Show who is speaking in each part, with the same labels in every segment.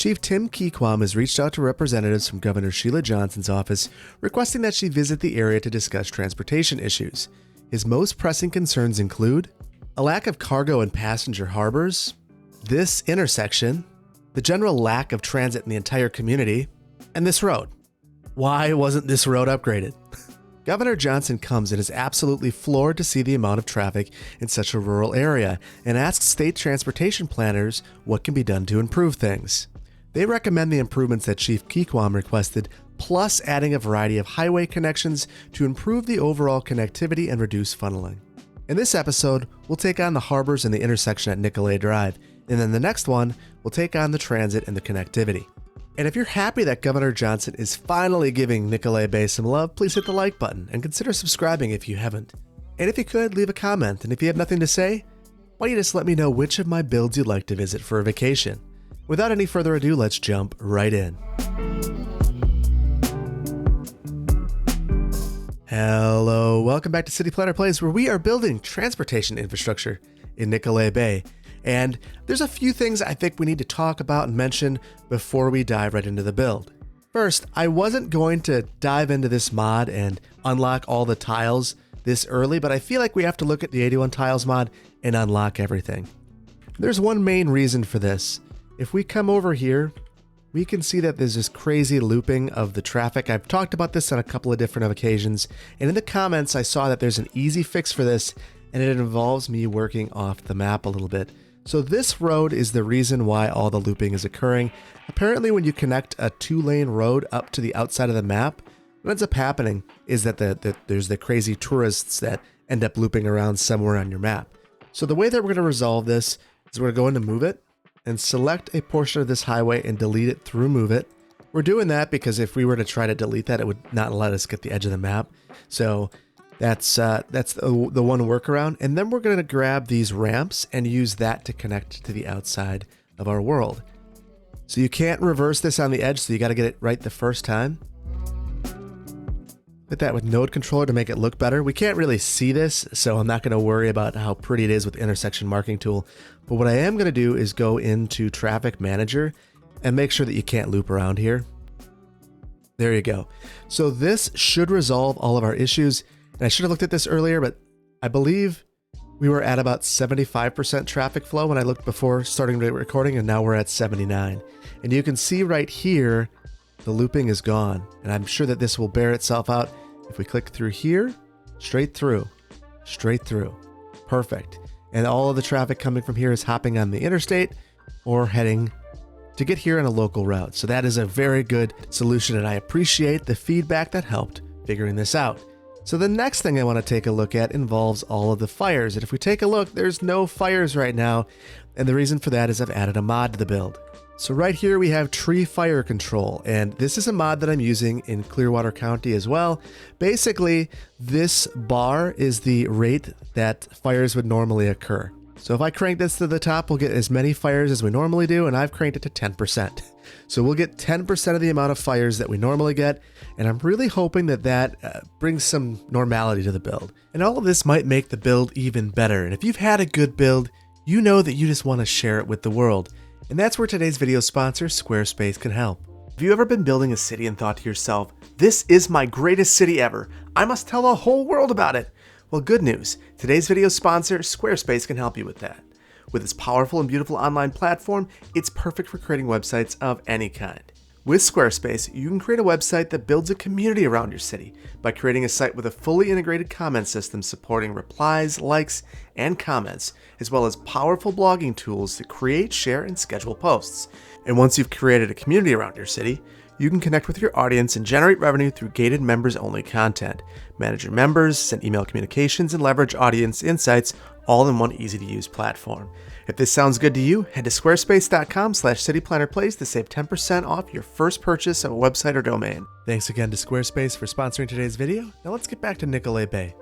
Speaker 1: Chief Tim Keequam has reached out to representatives from Governor Sheila Johnson's office requesting that she visit the area to discuss transportation issues. His most pressing concerns include a lack of cargo and passenger harbors, this intersection, the general lack of transit in the entire community, and this road. Why wasn't this road upgraded? Governor Johnson comes and is absolutely floored to see the amount of traffic in such a rural area and asks state transportation planners what can be done to improve things. They recommend the improvements that Chief Keequam requested, plus adding a variety of highway connections to improve the overall connectivity and reduce funneling. In this episode, we'll take on the harbors and the intersection at Nicolet Drive, and then the next one, we'll take on the transit and the connectivity. And if you're happy that Governor Johnson is finally giving Nicolet Bay some love, please hit the like button and consider subscribing if you haven't. And if you could, leave a comment, and if you have nothing to say, why don't you just let me know which of my builds you'd like to visit for a vacation. Without any further ado, let's jump right in. Hello, welcome back to City Planner Plays, where we are building transportation infrastructure in Nicolet Bay. And there's a few things I think we need to talk about and mention before we dive right into the build. First, I wasn't going to dive into this mod and unlock all the tiles this early, but I feel like we have to look at the 81 tiles mod and unlock everything. There's one main reason for this. If we come over here, we can see that there's this crazy looping of the traffic. I've talked about this on a couple of different occasions, and in the comments I saw that there's an easy fix for this, and it involves me working off the map a little bit. So this road is the reason why all the looping is occurring. Apparently when you connect a 2-lane road up to the outside of the map, what ends up happening is that there's the crazy tourists that end up looping around somewhere on your map. So the way that we're going to resolve this is we're going to go into Move It and select a portion of this highway and delete it through Move It. We're doing that because if we were to try to delete that, it would not let us get the edge of the map. So that's the one workaround. And then we're going to grab these ramps and use that to connect to the outside of our world. So you can't reverse this on the edge, so you got to get it right the first time. Hit that with node controller to make it look better. We can't really see this, so I'm not going to worry about how pretty it is with the intersection marking tool. But what I am going to do is go into Traffic Manager and make sure that you can't loop around here. There you go. So this should resolve all of our issues. And I should have looked at this earlier, but I believe we were at about 75% traffic flow when I looked before starting the recording, and now we're at 79. And you can see right here, the looping is gone. And I'm sure that this will bear itself out. If we click through here, straight through. Perfect. And all of the traffic coming from here is hopping on the interstate or heading to get here on a local route. So that is a very good solution, and I appreciate the feedback that helped figuring this out. So the next thing I want to take a look at involves all of the fires. And if we take a look, there's no fires right now. And the reason for that is I've added a mod to the build. So right here we have tree fire control, and this is a mod that I'm using in Clearwater County as well. Basically, this bar is the rate that fires would normally occur. So if I crank this to the top, we'll get as many fires as we normally do, and I've cranked it to 10%. So we'll get 10% of the amount of fires that we normally get, and I'm really hoping that that brings some normality to the build. And all of this might make the build even better, and if you've had a good build, you know that you just want to share it with the world. And that's where today's video sponsor, Squarespace, can help. Have you ever been building a city and thought to yourself, this is my greatest city ever, I must tell the whole world about it? Well, good news. Today's video sponsor, Squarespace, can help you with that. With its powerful and beautiful online platform, it's perfect for creating websites of any kind. With Squarespace, you can create a website that builds a community around your city by creating a site with a fully integrated comment system supporting replies, likes, and comments, as well as powerful blogging tools to create, share, and schedule posts. And once you've created a community around your city, you can connect with your audience and generate revenue through gated members-only content, manage your members, send email communications, and leverage audience insights all in one easy-to-use platform. If this sounds good to you, head to squarespace.com/cityplannerplays to save 10% off your first purchase of a website or domain. Thanks again to Squarespace for sponsoring today's video. Now let's get back to Nicolet Bay.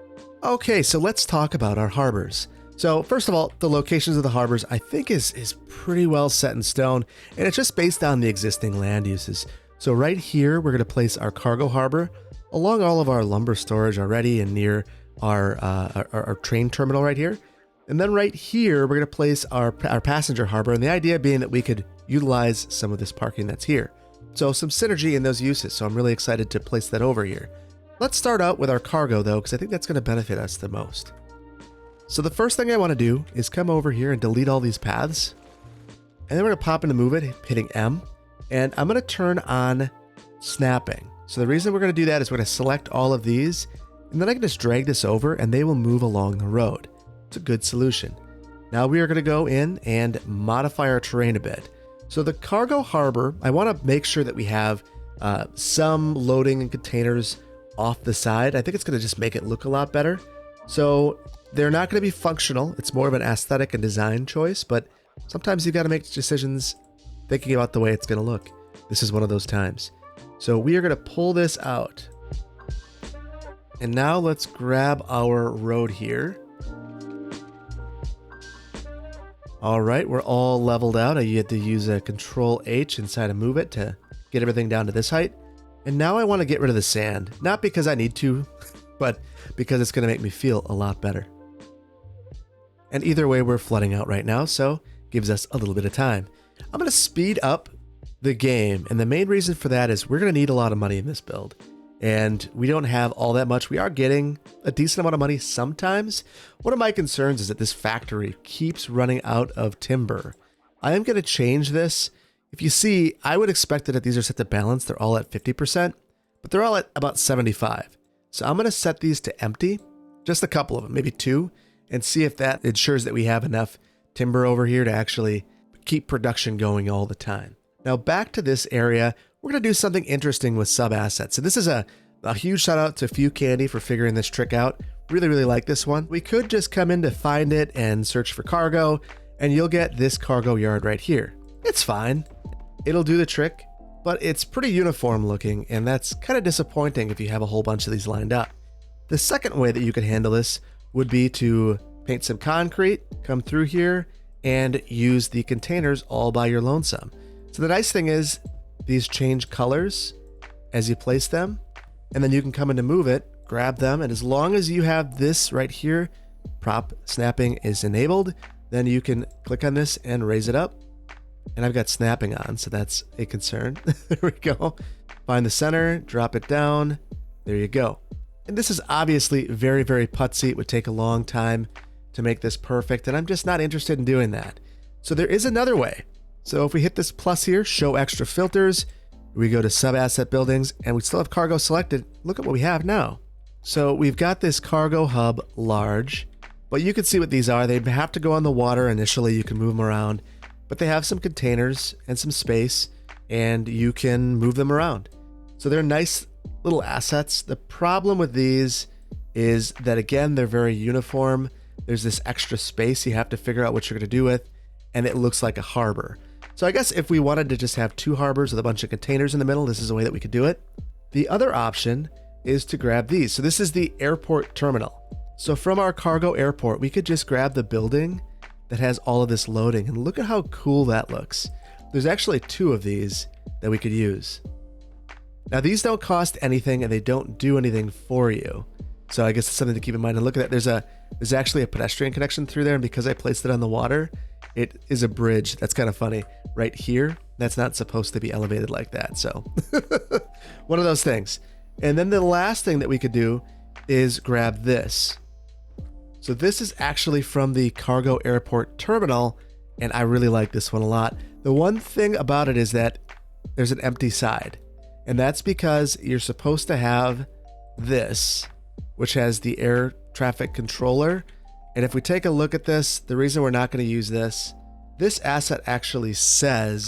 Speaker 1: Okay, so let's talk about our harbors. So first of all, the locations of the harbors I think is pretty well set in stone, and it's just based on the existing land uses. So right here, we're going to place our cargo harbor along all of our lumber storage already and near our train terminal right here. And then right here, we're going to place our passenger harbor. And the idea being that we could utilize some of this parking that's here. So some synergy in those uses. So I'm really excited to place that over here. Let's start out with our cargo though, because I think that's going to benefit us the most. So the first thing I want to do is come over here and delete all these paths. And then we're going to pop into move it, hitting M. And I'm going to turn on snapping. So the reason we're going to do that is we're going to select all of these. And then I can just drag this over and they will move along the road. It's a good solution. Now we are going to go in and modify our terrain a bit. So the cargo harbor, I want to make sure that we have some loading and containers off the side. I think it's going to just make it look a lot better. So they're not going to be functional. It's more of an aesthetic and design choice, but sometimes you've got to make decisions thinking about the way it's going to look. This is one of those times. So we are going to pull this out. And now let's grab our road here. All right, we're all leveled out. You had to use a Control H inside of Move It to get everything down to this height. And now I want to get rid of the sand. Not because I need to, but because it's going to make me feel a lot better. And either way, we're flooding out right now, so gives us a little bit of time. I'm going to speed up the game, and the main reason for that is we're going to need a lot of money in this build. And we don't have all that much. We are getting a decent amount of money sometimes. One of my concerns is that this factory keeps running out of timber. I am going to change this. If you see, I would expect that if these are set to balance, they're all at 50%, but they're all at about 75. So I'm going to set these to empty, just a couple of them, maybe 2, and see if that ensures that we have enough timber over here to actually keep production going all the time. Now back to this area, we're going to do something interesting with sub-assets. So this is a huge shout out to Few Candy for figuring this trick out. Really, really like this one. We could just come in to find it and search for cargo, and you'll get this cargo yard right here. It's fine. It'll do the trick, but it's pretty uniform looking, and that's kind of disappointing if you have a whole bunch of these lined up. The second way that you could handle this would be to paint some concrete, come through here, and use the containers all by your lonesome. So the nice thing is these change colors as you place them, and then you can come in to move it, grab them, and as long as you have this right here, prop snapping is enabled, then you can click on this and raise it up. And I've got snapping on, so that's a concern. There we go. Find the center, drop it down. There you go. And this is obviously very, very putsy. It would take a long time to make this perfect, and I'm just not interested in doing that. So there is another way. So if we hit this plus here, show extra filters, we go to sub-asset buildings, and we still have cargo selected. Look at what we have now. So we've got this cargo hub large, but you can see what these are. They have to go on the water initially. You can move them around, but they have some containers and some space, and you can move them around. So they're nice little assets. The problem with these is that, again, they're very uniform. There's this extra space you have to figure out what you're going to do with, and it looks like a harbor. So I guess if we wanted to just have 2 harbors with a bunch of containers in the middle, this is a way that we could do it. The other option is to grab these. So this is the airport terminal. So from our cargo airport, we could just grab the building that has all of this loading, and look at how cool that looks. There's actually 2 of these that we could use. Now these don't cost anything and they don't do anything for you. So I guess it's something to keep in mind. And look at that. There's actually a pedestrian connection through there, and because I placed it on the water, it is a bridge. That's kind of funny. Right here, that's not supposed to be elevated like that. So one of those things. And then the last thing that we could do is grab this. So this is actually from the cargo airport terminal, and I really like this one a lot. The one thing about it is that there's an empty side, and that's because you're supposed to have this, which has the air traffic controller. And if we take a look at this, the reason we're not going to use this asset actually says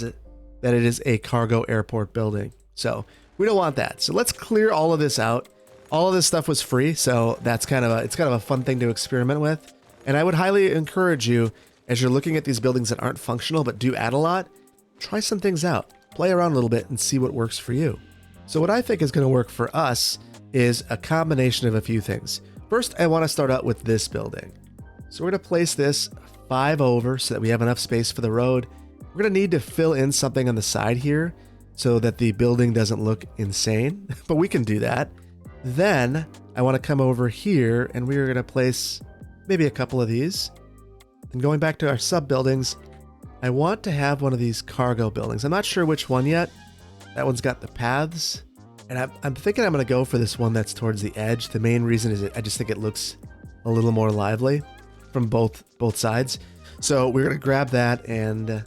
Speaker 1: that it is a cargo airport building. So we don't want that. So let's clear all of this out. All of this stuff was free, so that's it's kind of a fun thing to experiment with. And I would highly encourage you, as you're looking at these buildings that aren't functional but do add a lot, try some things out. Play around a little bit and see what works for you. So what I think is going to work for us is a combination of a few things. First, I want to start out with this building. So we're going to place this 5 over so that we have enough space for the road. We're going to need to fill in something on the side here so that the building doesn't look insane, but we can do that. Then I want to come over here and we're going to place maybe a couple of these. And going back to our sub buildings, I want to have one of these cargo buildings. I'm not sure which one yet. That one's got the paths. And I'm thinking I'm going to go for this one that's towards the edge. The main reason is I just think it looks a little more lively from both sides. So we're going to grab that and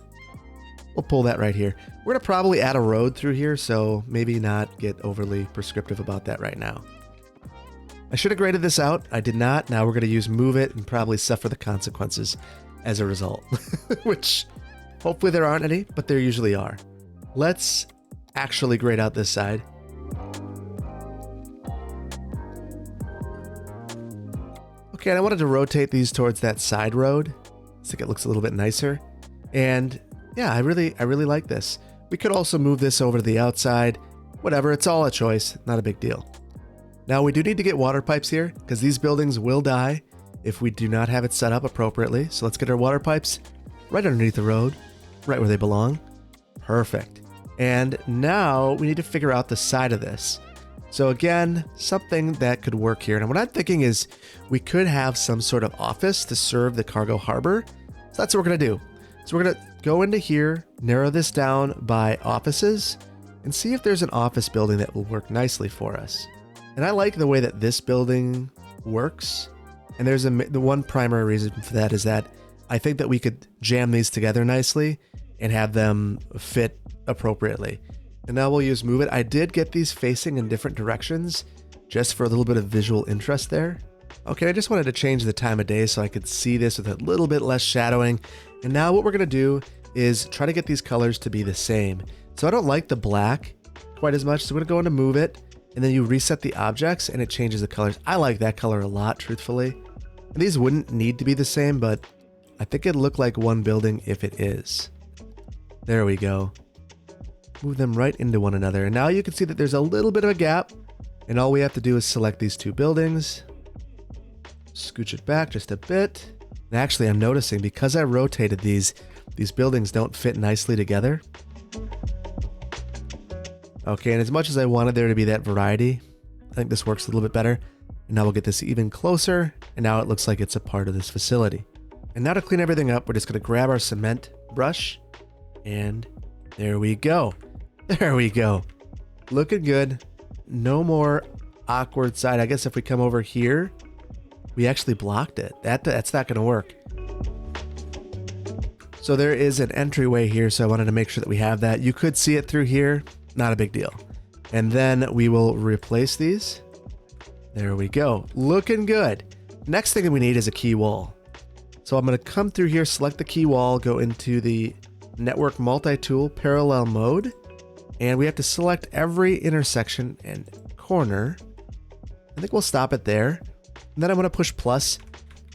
Speaker 1: we'll pull that right here. We're going to probably add a road through here, so maybe not get overly prescriptive about that right now. I should have graded this out. I did not. Now we're going to use move it and probably suffer the consequences as a result, which hopefully there aren't any, but there usually are. Let's actually grade out this side. Okay, and I wanted to rotate these towards that side road. I think it looks a little bit nicer. And yeah, I really like this. We could also move this over to the outside. Whatever, it's all a choice, not a big deal. Now we do need to get water pipes here because these buildings will die if we do not have it set up appropriately. So let's get our water pipes right underneath the road, right where they belong. Perfect. And now we need to figure out the side of this. So again, something that could work here. And what I'm thinking is we could have some sort of office to serve the cargo harbor. So that's what we're going to do. So we're going to go into here, narrow this down by offices, and see if there's an office building that will work nicely for us. And I like the way that this building works. And there's the one primary reason for that is that I think that we could jam these together nicely and have them fit appropriately. And now we'll use move it. I did get these facing in different directions just for a little bit of visual interest there. Okay, I just wanted to change the time of day so I could see this with a little bit less shadowing. And now what we're going to do is try to get these colors to be the same. So I don't like the black quite as much. So we're going to go into move it, and then you reset the objects and it changes the colors. I like that color a lot, truthfully. And these wouldn't need to be the same, but I think it'd look like one building if it is. There we go. Move them right into one another. And now you can see that there's a little bit of a gap, and all we have to do is select these two buildings, scooch it back just a bit. And actually, I'm noticing because I rotated these buildings don't fit nicely together. Okay, and as much as I wanted there to be that variety, I think this works a little bit better. And now we'll get this even closer, and now it looks like it's a part of this facility. And now to clean everything up, we're just going to grab our cement brush, and there we go. There we go. Looking good. No more awkward side. I guess if we come over here, we actually blocked it. That's not going to work. So there is an entryway here, so I wanted to make sure that we have that. You could see it through here. Not a big deal. And then we will replace these. There we go. Looking good. Next thing that we need is a key wall. So I'm going to come through here, select the key wall, go into the network multi-tool parallel mode, and we have to select every intersection and corner. I think we'll stop it there. And then I'm going to push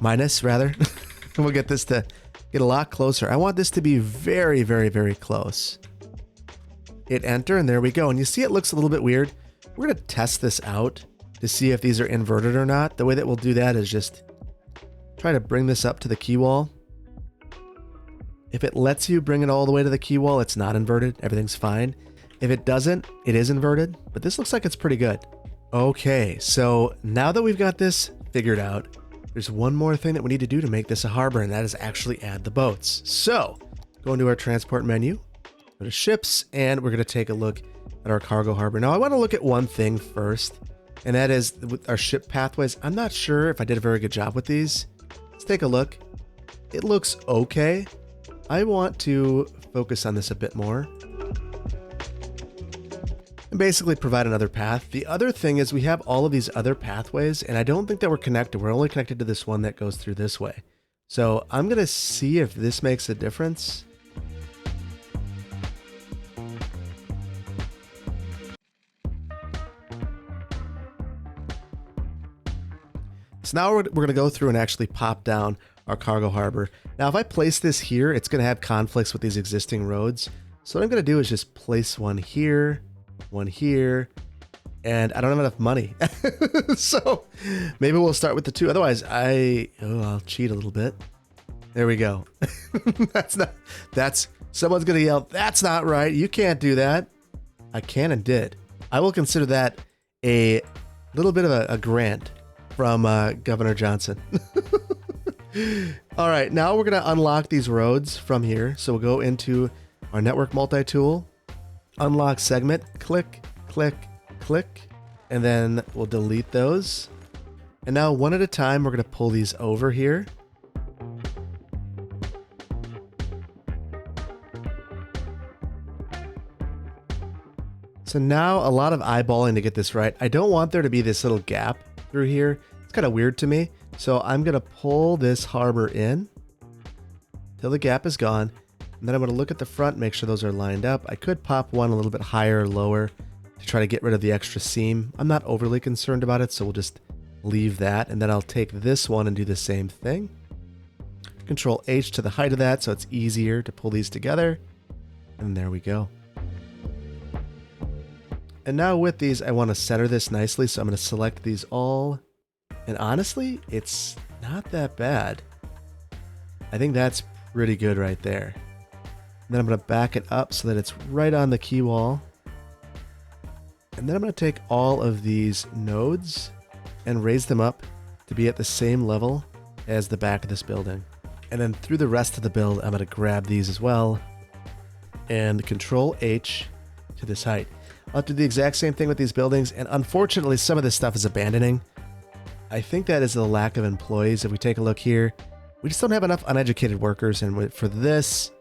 Speaker 1: minus rather, and we'll get this to get a lot closer. I want this to be very, very, very close. Hit enter, and there we go. And you see it looks a little bit weird. We're going to test this out to see if these are inverted or not. The way that we'll do that is just try to bring this up to the key wall. If it lets you bring it all the way to the key wall, it's not inverted. Everything's fine. If it doesn't, it is inverted, but this looks like it's pretty good. Okay, so now that we've got this figured out, there's one more thing that we need to do to make this a harbor, and that is actually add the boats. So go into our transport menu, go to ships, and we're going to take a look at our cargo harbor. Now I want to look at one thing first, and that is with our ship pathways. I'm not sure if I did a very good job with these. Let's take a look. It looks okay. I want to focus on this a bit more and basically provide another path. The other thing is we have all of these other pathways, and I don't think that we're connected. We're only connected to this one that goes through this way. So I'm going to see if this makes a difference. So now we're going to go through and actually pop down our cargo harbor. Now, if I place this here, it's going to have conflicts with these existing roads. So what I'm going to do is just place one here, and I don't have enough money. So maybe we'll start with the two. Otherwise, I'll cheat a little bit. There we go. Someone's going to yell, that's not right. You can't do that. I can and did. I will consider that a little bit of a grant from Governor Johnson. All right, now we're gonna unlock these roads from here. So we'll go into our network multi-tool, unlock segment, click, click, click, and then we'll delete those. And now one at a time, we're gonna pull these over here. So now a lot of eyeballing to get this right. I don't want there to be this little gap through here. It's kind of weird to me. So I'm going to pull this harbor in till the gap is gone. And then I'm going to look at the front, make sure those are lined up. I could pop one a little bit higher or lower to try to get rid of the extra seam. I'm not overly concerned about it, so we'll just leave that. And then I'll take this one and do the same thing. Control H to the height of that so it's easier to pull these together. And there we go. And now with these, I want to center this nicely, so I'm going to select these all. And honestly, it's not that bad. I think that's pretty good right there. And then I'm going to back it up so that it's right on the key wall. And then I'm going to take all of these nodes and raise them up to be at the same level as the back of this building. And then through the rest of the build, I'm going to grab these as well and Control H to this height. I'll do the exact same thing with these buildings, and unfortunately some of this stuff is abandoning. I think that is the lack of employees. If we take a look here, we just don't have enough uneducated workers, and for this,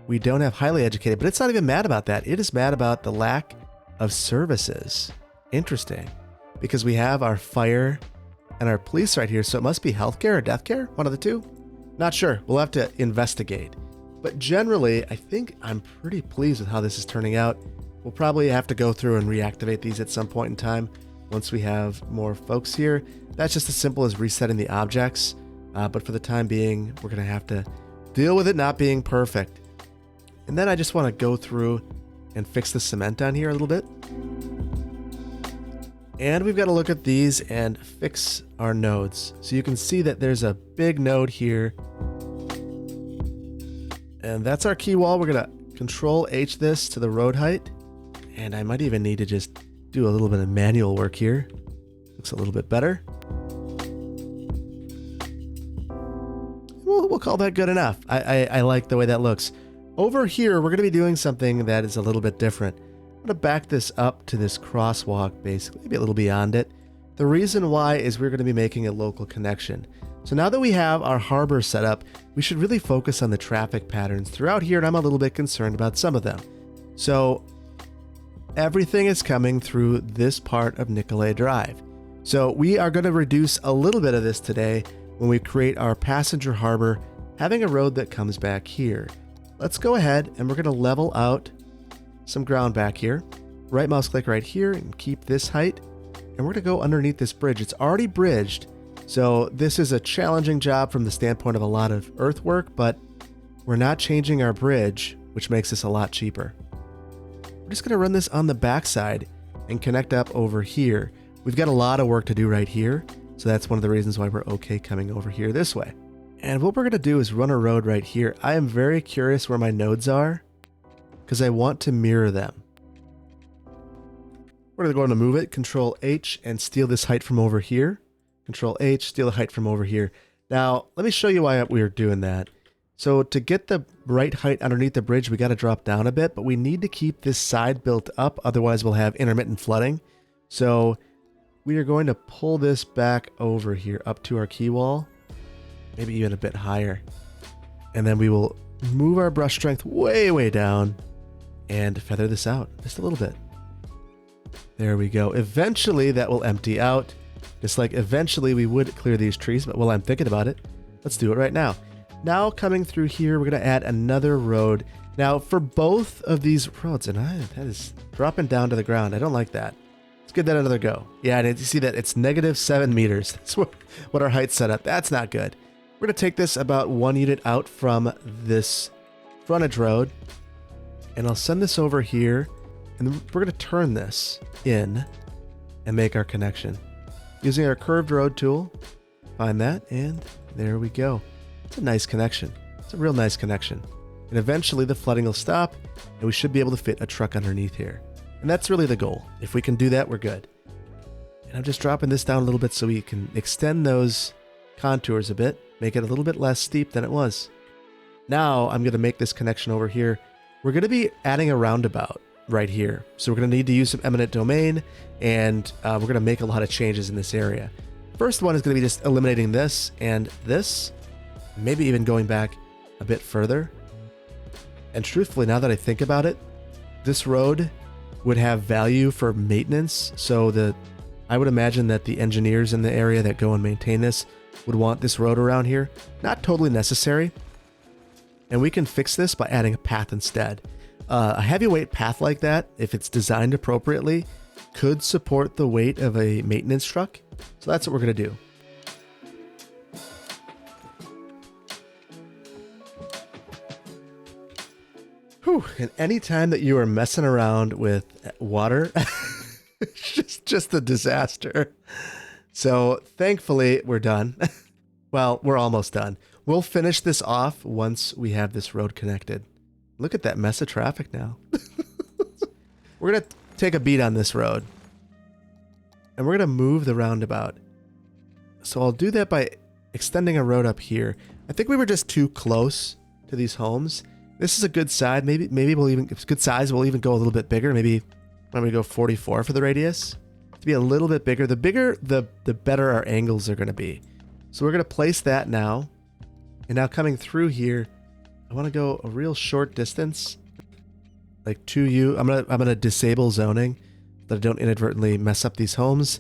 Speaker 1: we don't have highly educated, but it's not even mad about that. It is mad about the lack of services. Interesting, because we have our fire and our police right here, so it must be healthcare or death care, one of the two. Not sure, we'll have to investigate. But generally, I think I'm pretty pleased with how this is turning out. We'll probably have to go through and reactivate these at some point in time once we have more folks here. That's just as simple as resetting the objects. But for the time being, we're going to have to deal with it not being perfect. And then I just want to go through and fix the cement on here a little bit. And we've got to look at these and fix our nodes. So you can see that there's a big node here. And that's our key wall. We're going to Control H this to the road height. And I might even need to just do a little bit of manual work here. Looks a little bit better. We'll call that good enough. I like the way that looks. Over here, we're going to be doing something that is a little bit different. I'm going to back this up to this crosswalk, basically, maybe a little beyond it. The reason why is we're going to be making a local connection. So now that we have our harbor set up, we should really focus on the traffic patterns throughout here, and I'm a little bit concerned about some of them. So everything is coming through this part of Nicolet Drive. So we are going to reduce a little bit of this today when we create our passenger harbor, having a road that comes back here. Let's go ahead and we're going to level out some ground back here. Right mouse click right here and keep this height. And we're going to go underneath this bridge. It's already bridged. So this is a challenging job from the standpoint of a lot of earthwork, but we're not changing our bridge, which makes this a lot cheaper. We're just going to run this on the backside and connect up over here. We've got a lot of work to do right here, so that's one of the reasons why we're okay coming over here this way. And what we're going to do is run a road right here. I am very curious where my nodes are because I want to mirror them. We're going to move it, Control H, and steal this height from over here. Control H, steal the height from over here. Now, let me show you why we're doing that. So to get the right height underneath the bridge, we got to drop down a bit, but we need to keep this side built up. Otherwise, we'll have intermittent flooding. So we are going to pull this back over here up to our key wall, maybe even a bit higher. And then we will move our brush strength way, way down and feather this out just a little bit. There we go. Eventually that will empty out. Just like eventually we would clear these trees, but while I'm thinking about it, let's do it right now. Now coming through here, we're going to add another road. Now for both of these roads, and that is dropping down to the ground. I don't like that. Let's give that another go. Yeah, and you see that it's -7 meters. That's what our height's set up. That's not good. We're going to take this about 1 unit out from this frontage road, and I'll send this over here, and we're going to turn this in and make our connection. Using our curved road tool, find that, and there we go. It's a nice connection. It's a real nice connection. And eventually the flooding will stop, and we should be able to fit a truck underneath here. And that's really the goal. If we can do that, we're good. And I'm just dropping this down a little bit so we can extend those contours a bit. make it a little bit less steep than it was. Now I'm going to make this connection over here. We're going to be adding a roundabout right here. So we're going to need to use some eminent domain, and we're going to make a lot of changes in this area. First one is going to be just eliminating this and this, maybe even going back a bit further. And truthfully, now that I think about it, this road would have value for maintenance. So I would imagine that the engineers in the area that go and maintain this would want this road around here. Not totally necessary. And we can fix this by adding a path instead. A heavyweight path like that, if it's designed appropriately, could support the weight of a maintenance truck. So that's what we're going to do. Whew. And anytime that you are messing around with water, it's just a disaster. So thankfully, we're done. Well, we're almost done. We'll finish this off once we have this road connected. Look at that mess of traffic now. We're going to take a beat on this road. And we're going to move the roundabout. So I'll do that by extending a road up here. I think we were just too close to these homes. This is a good side. Maybe we'll even, if it's good size, we'll even go a little bit bigger. Maybe when we go 44 for the radius. To be a little bit bigger. The bigger, the better our angles are going to be. So we're going to place that now. And now coming through here, I want to go a real short distance, like 2U. I'm gonna disable zoning so that I don't inadvertently mess up these homes.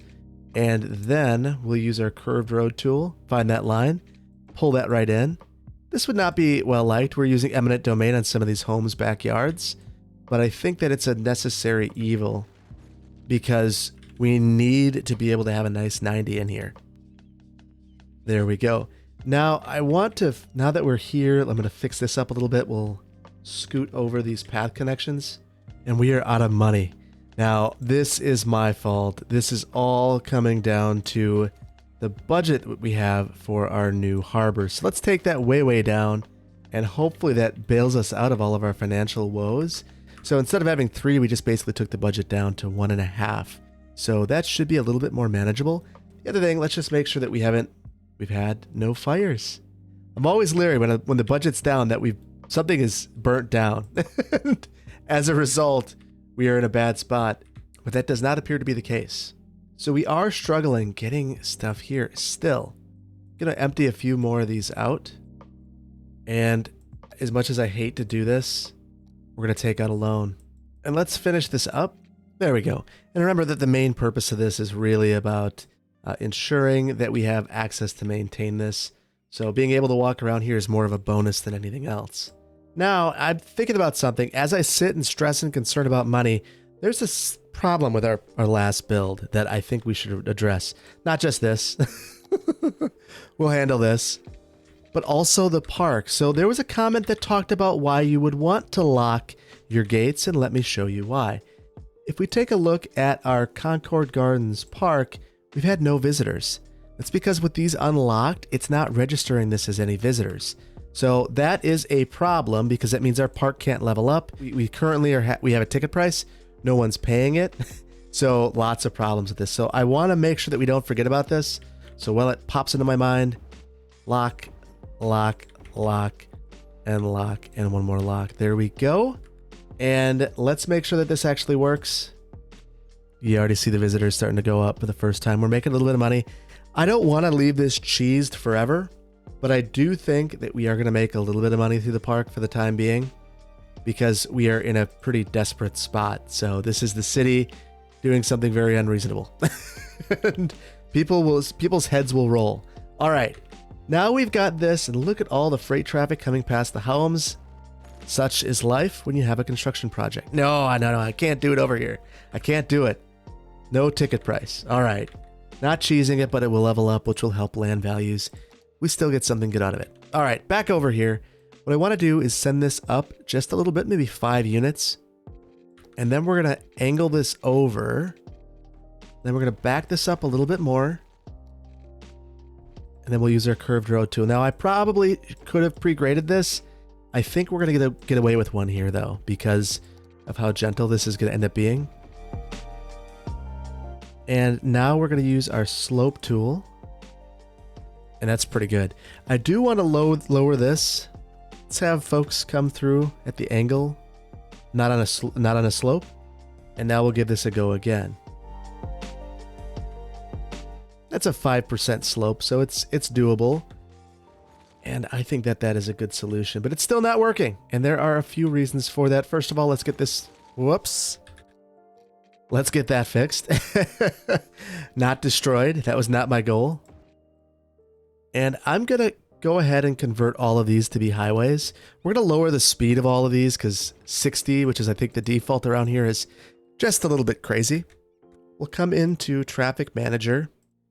Speaker 1: And then we'll use our curved road tool, find that line, pull that right in. This would not be well liked. We're using eminent domain on some of these homes' backyards, but I think that it's a necessary evil because we need to be able to have a nice 90 in here. There we go. Now I want to, now that we're here, I'm going to fix this up a little bit. We'll scoot over these path connections and we are out of money. Now this is my fault. This is all coming down to the budget we have for our new harbor. So let's take that way down and hopefully that bails us out of all of our financial woes. So instead of having 3, we just basically took the budget down to 1.5. So that should be a little bit more manageable. The other thing, let's just make sure that we've had no fires. I'm always leery when the budget's down that something is burnt down. As a result, we are in a bad spot, but that does not appear to be the case. So we are struggling getting stuff here still. I'm gonna empty a few more of these out. And as much as I hate to do this, we're gonna take out a loan. And let's finish this up. There we go. And remember that the main purpose of this is really about ensuring that we have access to maintain this. So being able to walk around here is more of a bonus than anything else. Now, I'm thinking about something. As I sit and stress and concern about money, there's this problem with our last build that I think we should address. Not just this. We'll handle this. But also the park. So there was a comment that talked about why you would want to lock your gates, and let me show you why. If we take a look at our Concord Gardens Park, we've had no visitors. That's because with these unlocked, it's not registering this as any visitors. So that is a problem because that means our park can't level up. We currently we have a ticket price. No one's paying it. So lots of problems with this. So I want to make sure that we don't forget about this. So while it pops into my mind, lock, lock, lock, and lock, and one more lock. There we go. And let's make sure that this actually works. You already see the visitors starting to go up for the first time. We're making a little bit of money. I don't want to leave this cheesed forever, but I do think that we are going to make a little bit of money through the park for the time being because we are in a pretty desperate spot. So this is the city doing something very unreasonable. And people's heads will roll. All right, now we've got this, and look at all the freight traffic coming past the homes. Such is life when you have a construction project. No, I can't do it over here. I can't do it. No ticket price. All right. Not cheesing it, but it will level up, which will help land values. We still get something good out of it. All right, back over here. What I want to do is send this up just a little bit, maybe 5 units. And then we're going to angle this over. Then we're going to back this up a little bit more. And then we'll use our curved road tool. Now, I probably could have pre-graded this. I think we're going to get away with one here, though, because of how gentle this is going to end up being. And now we're going to use our slope tool And that's pretty good. I do want to lower this. Let's have folks come through at the angle, not on a slope. And now we'll give this a go again. That's a 5% slope, so it's doable. And I think that is a good solution, but it's still not working. And there are a few reasons for that. First of all, let's get this, whoops. Let's get that fixed. Not destroyed. That was not my goal. And I'm going to go ahead and convert all of these to be highways. We're going to lower the speed of all of these because 60, which is I think the default around here, is just a little bit crazy. We'll come into Traffic Manager,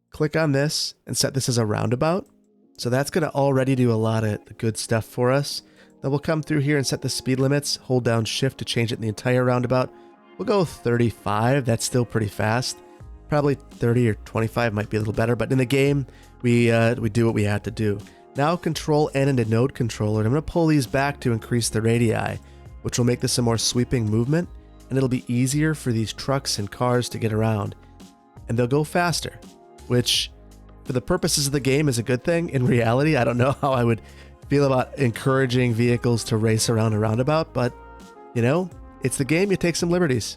Speaker 1: click on this, and set this as a roundabout. So that's going to already do a lot of good stuff for us. Then we'll come through here and set the speed limits. Hold down Shift to change it in the entire roundabout. We'll go 35. That's still pretty fast. Probably 30 or 25 might be a little better, but in the game, we do what we have to do. Now Control N into Node Controller, and I'm going to pull these back to increase the radii, which will make this a more sweeping movement, and it'll be easier for these trucks and cars to get around. And they'll go faster, which for the purposes of the game is a good thing. In reality, I don't know how I would feel about encouraging vehicles to race around a roundabout, but you know, it's the game, you take some liberties.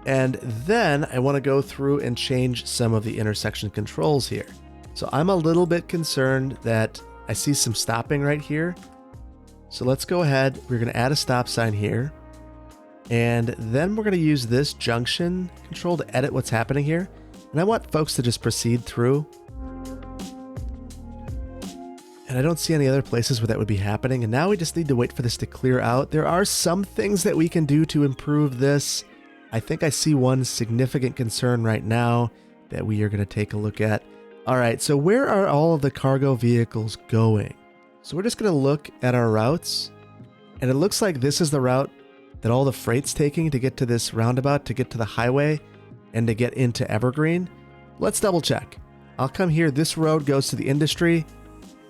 Speaker 1: And then I want to go through and change some of the intersection controls here. So I'm a little bit concerned that I see some stopping right here. So let's go ahead. We're going to add a stop sign here. And then we're going to use this junction control to edit what's happening here. And I want folks to just proceed through. And I don't see any other places where that would be happening. And now we just need to wait for this to clear out. There are some things that we can do to improve this. I think I see one significant concern right now that we are going to take a look at. All right, so where are all of the cargo vehicles going? So we're just going to look at our routes. And it looks like this is the route that all the freight's taking to get to this roundabout, to get to the highway, and to get into Evergreen. Let's double check. I'll come here. This road goes to the industry.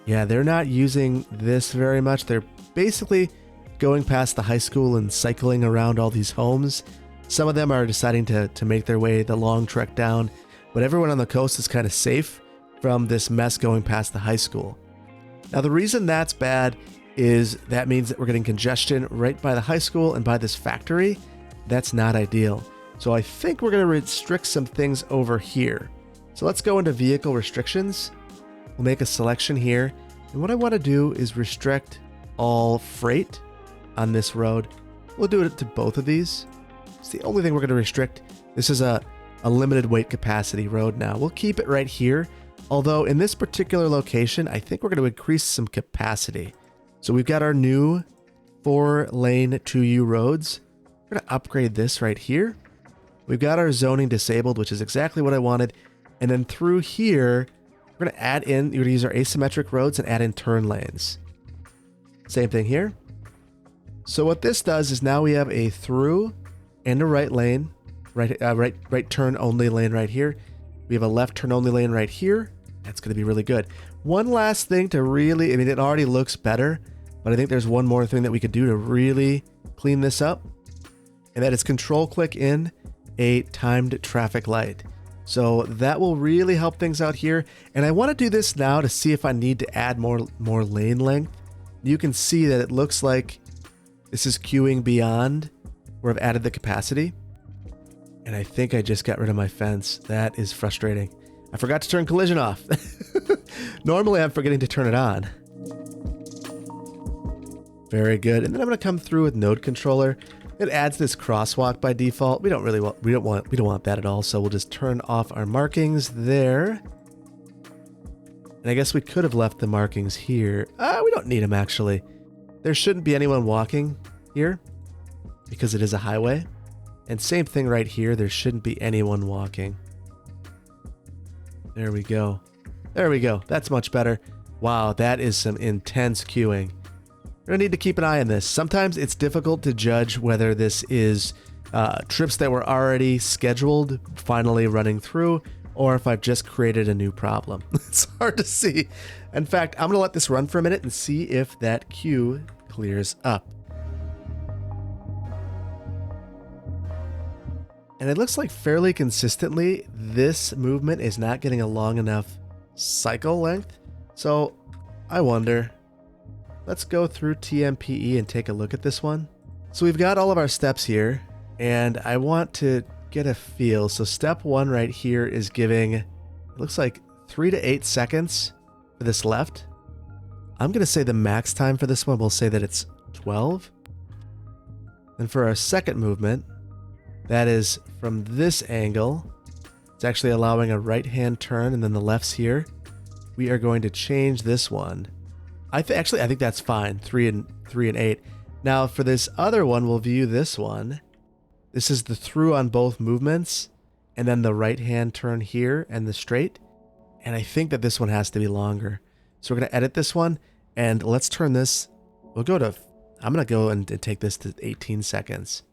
Speaker 1: Yeah, they're not using this very much. They're basically going past the high school and cycling around all these homes. Some of them are deciding to make their way the long trek down, but everyone on the coast is kind of safe from this mess going past the high school. Now, the reason that's bad is that means that we're getting congestion right by the high school and by this factory. That's not ideal. So I think we're going to restrict some things over here. So let's go into vehicle restrictions. We'll make a selection here. And what I want to do is restrict all freight on this road. We'll do it to both of these. It's the only thing we're going to restrict. This is a limited weight capacity road now. We'll keep it right here. Although in this particular location, I think we're going to increase some capacity. So we've got our new 4-lane 2U roads. We're going to upgrade this right here. We've got our zoning disabled, which is exactly what I wanted. And then through here, we're going to add in, you're going to use our asymmetric roads and add in turn lanes. Same thing here. So what this does is now we have a through and a right lane, right turn only lane right here. We have a left turn only lane right here. That's going to be really good. One last thing to really, I mean, it already looks better, but I think there's one more thing that we could do to really clean this up. And that is control click in a timed traffic light. So that will really help things out here. And I want to do this now to see if I need to add more lane length. You can see that it looks like this is queuing beyond where I've added the capacity. And I think I just got rid of my fence. That is frustrating. I forgot to turn collision off. Normally I'm forgetting to turn it on. Very good. And then I'm going to come through with node controller. It adds this crosswalk by default. We don't want that at all. So we'll just turn off our markings there. And I guess we could have left the markings here. We don't need them actually. There shouldn't be anyone walking here because it is a highway. And same thing right here. There shouldn't be anyone walking. There we go. There we go. That's much better. Wow, that is some intense queuing. We're going to need to keep an eye on this. Sometimes it's difficult to judge whether this is trips that were already scheduled, finally running through, or if I've just created a new problem. It's hard to see. In fact, I'm going to let this run for a minute and see if that queue clears up. And it looks like fairly consistently, this movement is not getting a long enough cycle length. So I wonder, let's go through TMPE and take a look at this one. So we've got all of our steps here, and I want to get a feel. So step 1 right here is giving, it looks like 3 to 8 seconds for this left. I'm going to say the max time for this one, we'll say that it's 12. And for our second movement, that is from this angle, it's actually allowing a right-hand turn, and then the left's here. We are going to change this one. I think that's fine, 3 and 8. Now for this other one, we'll view this one. This is the through on both movements, and then the right-hand turn here and the straight. And I think that this one has to be longer. So we're going to edit this one, and let's turn this. I'm going to go and take this to 18 seconds.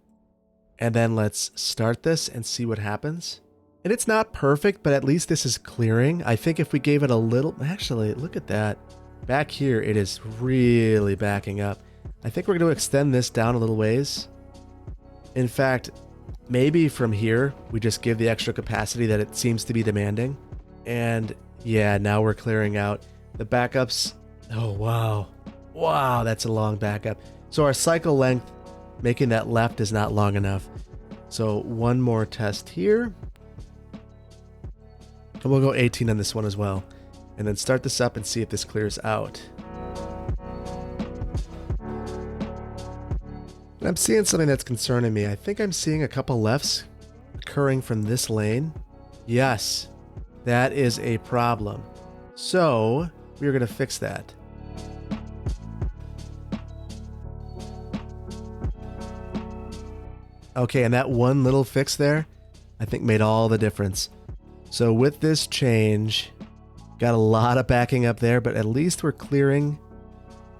Speaker 1: And then let's start this and see what happens. And it's not perfect, but at least this is clearing. I think if we gave it a little, actually, look at that. Back here, it is really backing up. I think we're going to extend this down a little ways. In fact, maybe from here, we just give the extra capacity that it seems to be demanding. And yeah, now we're clearing out the backups. Oh, wow. Wow, that's a long backup. So our cycle length, making that left, is not long enough. So one more test here. And we'll go 18 on this one as well. And then start this up and see if this clears out. And I'm seeing something that's concerning me. I think I'm seeing a couple lefts occurring from this lane. Yes, that is a problem. So we're going to fix that. Okay, and that one little fix there, I think made all the difference. So with this change, got a lot of backing up there, but at least we're clearing.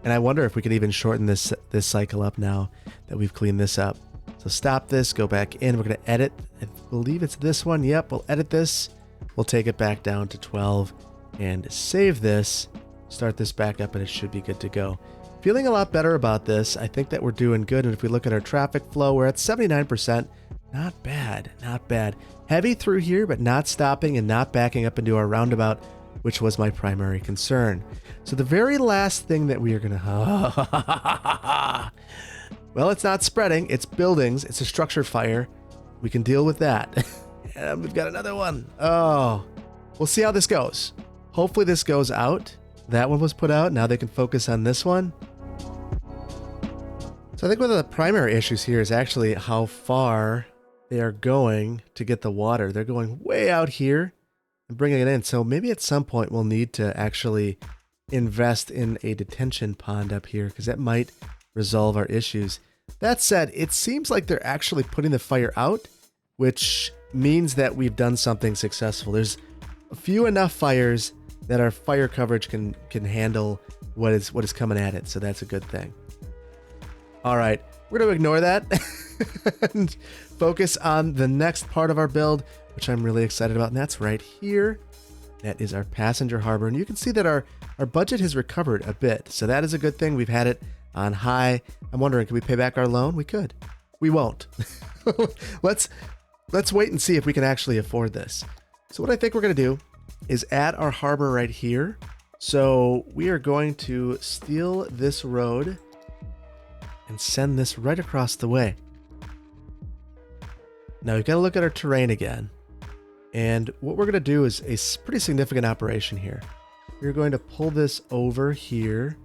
Speaker 1: And I wonder if we could even shorten this cycle up now that we've cleaned this up. So stop this, go back in. We're going to edit. I believe it's this one. Yep, we'll edit this. We'll take it back down to 12 and save this. Start this back up, and it should be good to go. Feeling a lot better about this. I think that we're doing good. And if we look at our traffic flow, we're at 79%. Not bad, not bad. Heavy through here, but not stopping and not backing up into our roundabout, which was my primary concern. So the very last thing that we are going to... Well, it's not spreading. It's buildings. It's a structure fire. We can deal with that. And we've got another one. Oh, we'll see how this goes. Hopefully this goes out. That one was put out. Now they can focus on this one. So I think one of the primary issues here is actually how far they are going to get the water. They're going way out here and bringing it in. So maybe at some point we'll need to actually invest in a detention pond up here, because that might resolve our issues. That said, it seems like they're actually putting the fire out, which means that we've done something successful. There's a few enough fires that our fire coverage can handle what is coming at it. So that's a good thing. All right, we're going to ignore that and focus on the next part of our build, which I'm really excited about. And that's right here. That is our passenger harbor. And you can see that our budget has recovered a bit. So that is a good thing. We've had it on high. I'm wondering, can we pay back our loan? We could. We won't. Let's wait and see if we can actually afford this. So what I think we're going to do is add our harbor right here. So we are going to steal this road and send this right across the way. Now we've got to look at our terrain again. And what we're going to do is a pretty significant operation here. We're going to pull this over here,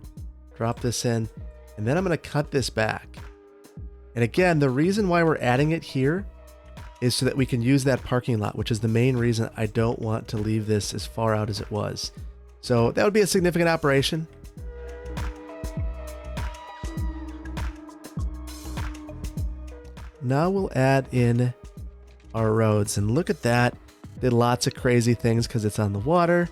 Speaker 1: drop this in, and then I'm going to cut this back. And again, the reason why we're adding it here is so that we can use that parking lot, which is the main reason I don't want to leave this as far out as it was. So that would be a significant operation. Now we'll add in our roads, and look at that. Did lots of crazy things because it's on the water.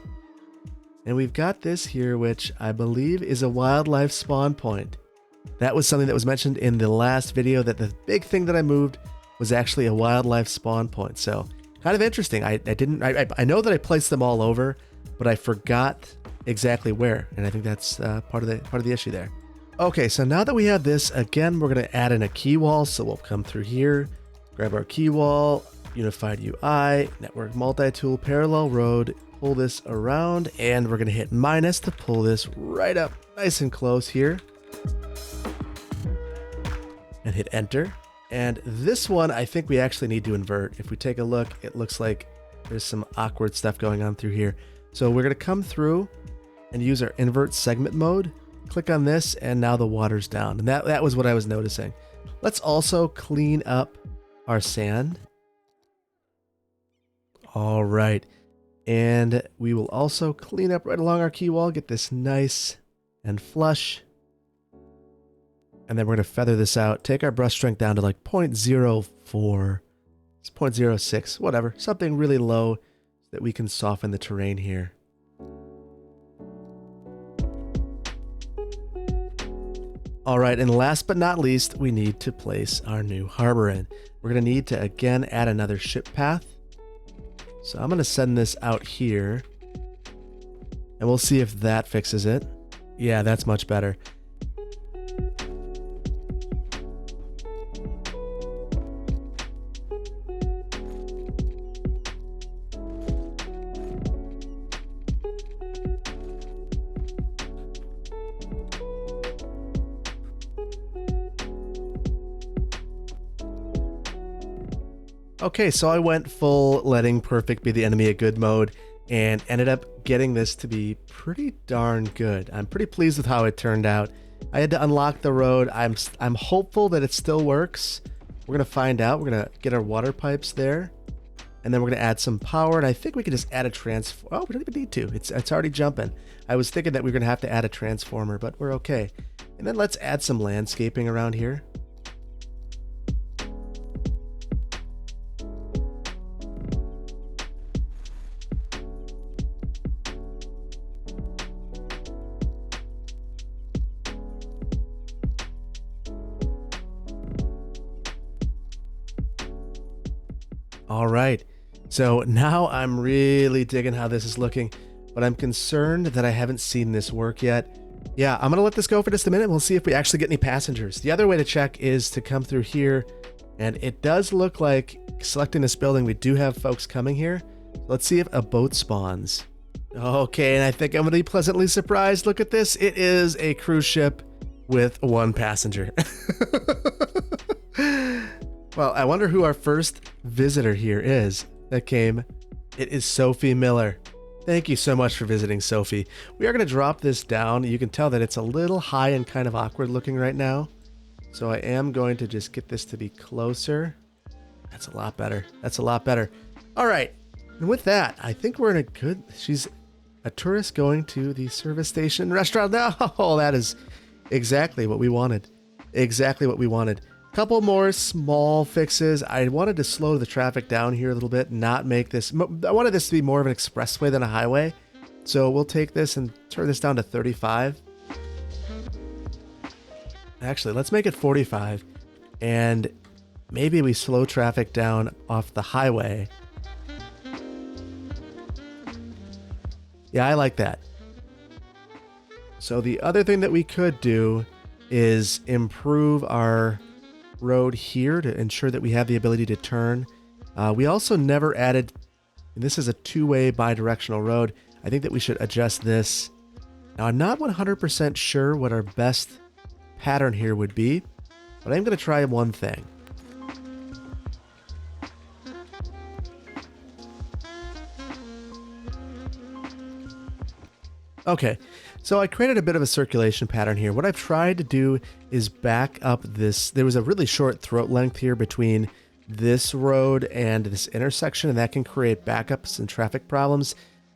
Speaker 1: And we've got this here, which I believe is a wildlife spawn point. That was something that was mentioned in the last video, that the big thing that I moved was actually a wildlife spawn point. So kind of interesting. I know that I placed them all over, but I forgot exactly where. And I think that's part of the issue there. Okay, so now that we have this, again, we're going to add in a key wall. So we'll come through here, grab our key wall, unified UI, network multi-tool, parallel road, pull this around, and we're going to hit minus to pull this right up nice and close here. And hit enter. And this one, I think we actually need to invert. If we take a look, it looks like there's some awkward stuff going on through here. So we're going to come through and use our invert segment mode. Click on this, and now the water's down. And that was what I was noticing. Let's also clean up our sand. All right. And we will also clean up right along our key wall, get this nice and flush. And then we're going to feather this out, take our brush strength down to like 0.04. It's 0.06, whatever. Something really low so that we can soften the terrain here. All right, and last but not least, we need to place our new harbor in. We're going to need to, again, add another ship path. So I'm going to send this out here, and we'll see if that fixes it. Yeah, that's much better. Okay, so I went full letting perfect be the enemy of good mode and ended up getting this to be pretty darn good. I'm pretty pleased with how it turned out. I had to unlock the road. I'm hopeful that it still works. We're going to find out. We're going to get our water pipes there, and then we're going to add some power, and I think we can just add a transformer. Oh, we don't even need to. It's already jumping. I was thinking that we were going to have to add a transformer, but we're okay. And then let's add some landscaping around here. All right, so now I'm really digging how this is looking, but I'm concerned that I haven't seen this work yet. Yeah, I'm gonna let this go for just a minute. We'll see if we actually get any passengers. The other way to check is to come through here, and it does look like selecting this building, we do have folks coming here. Let's see if a boat spawns. Okay, and I think I'm gonna be pleasantly surprised. Look at this, it is a cruise ship with one passenger. Well, I wonder who our first visitor here is that came. It is Sophie Miller. Thank you so much for visiting, Sophie. We are going to drop this down. You can tell that it's a little high and kind of awkward looking right now. So I am going to just get this to be closer. That's a lot better. That's a lot better. All right. And with that, I think we're in a good... She's a tourist going to the service station restaurant now. Oh, that is exactly what we wanted. Exactly what we wanted. Couple more small fixes. I wanted to slow the traffic down here a little bit, not make this... I wanted this to be more of an expressway than a highway. So we'll take this and turn this down to 35. Actually, let's make it 45. And maybe we slow traffic down off the highway. Yeah, I like that. So the other thing that we could do is improve our road here to ensure that we have the ability to turn. We also never added, and this is a two-way bi-directional road. I think that we should adjust this. Now, I'm not 100% sure what our best pattern here would be, but I'm going to try one thing. Okay, so I created a bit of a circulation pattern here. What I've tried to do is back up this. There was a really short throat length here between this road and this intersection, and that can create backups and traffic problems.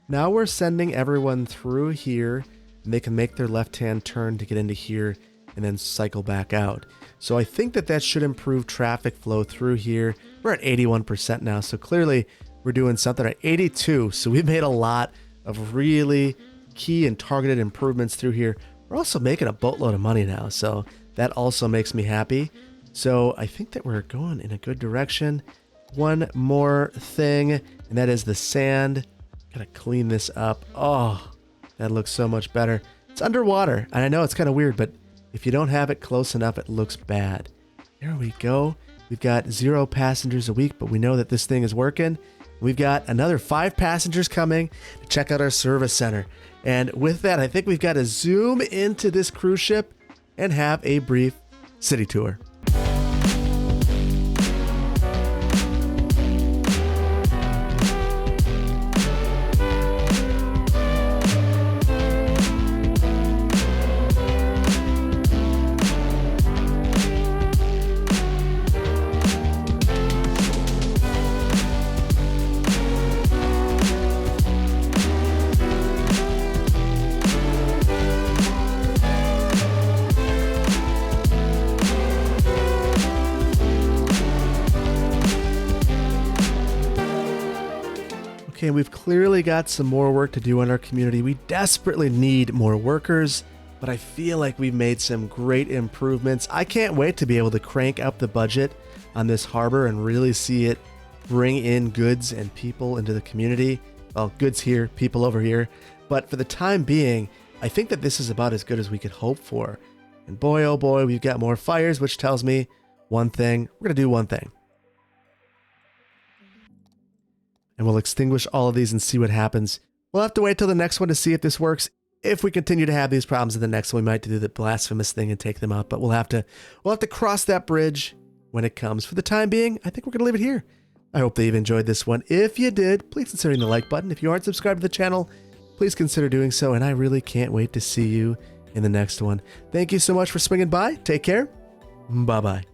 Speaker 1: Now we're sending everyone through here, and they can make their left-hand turn to get into here and then cycle back out. So I think that that should improve traffic flow through here. We're at 81% now, so clearly we're doing something at 82. So we've made a lot of really key and targeted improvements through here. We're also making a boatload of money now, so that also makes me happy. So I think that we're going in a good direction. One more thing, and that is the sand. Gotta clean this up. Oh, that looks so much better. It's underwater, and I know it's kind of weird, but if you don't have it close enough, it looks bad. There we go. We've got 0 passengers a week, but we know that this thing is working. We've got another 5 passengers coming to check out our service center. And with that, I think we've got to zoom into this cruise ship and have a brief city tour. Okay, we've clearly got some more work to do in our community. We desperately need more workers, but I feel like we've made some great improvements. I can't wait to be able to crank up the budget on this harbor and really see it bring in goods and people into the community. Well, goods here, people over here. But for the time being, I think that this is about as good as we could hope for. And boy, oh boy, we've got more fires, which tells me one thing. We're going to do one thing. And we'll extinguish all of these and see what happens. We'll have to wait till the next one to see if this works. If we continue to have these problems in the next one, we might do the blasphemous thing and take them out, but we'll have to cross that bridge when it comes. For the time being, I think we're going to leave it here. I hope that you've enjoyed this one. If you did, please consider hitting the like button. If you aren't subscribed to the channel, please consider doing so, and I really can't wait to see you in the next one. Thank you so much for swinging by. Take care. Bye-bye.